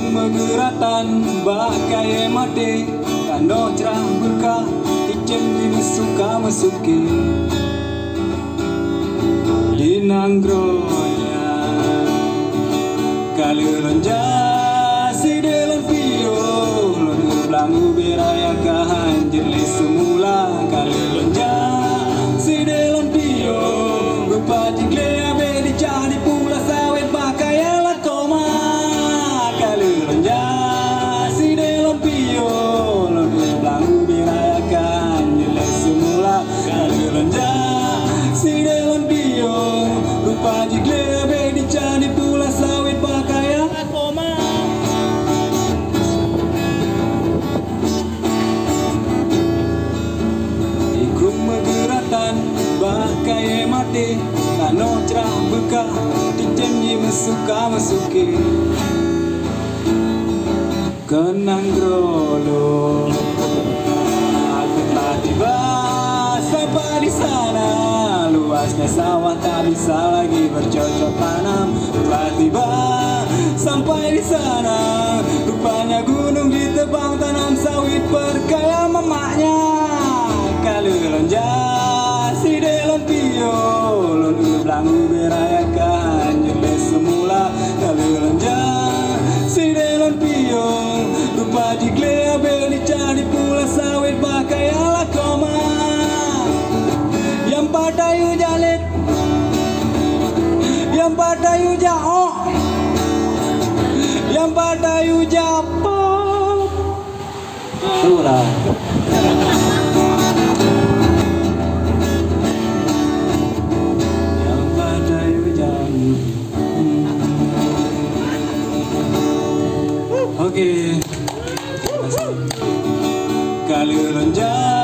Megeratan bakai mati tanda cerah berkah ijen di mesuka mesuki di nanggroya kali lonja si delon pio lon belangu beraya kahanjir le semula kali lonja si delon pio rupa jigle abe di jadi pula sawit bakai ala koma kali lonja si delon pio lon belangu beraya kahanjir le semula kali lonja si delon pio rupa jigle abe di jadi pula sawit bakai ala koma. Bakai mati tano cerah bekah dijanji mesuka mesuki kenang grolo aku telah tiba sampai di sana luasnya sawah tak bisa lagi bercocok tanam telah tiba sampai di sana rupanya gunung ditebang tanam sawit berkaya mamaknya kali lonja si delon pio lon belangu beraya kahanjir le semula kali lonja si delon pio rupa jigle abe jadi pula sawit bakai ala koma yang padayu jalit yang padayu jao yang padayu japop surah. Oke, kali lonja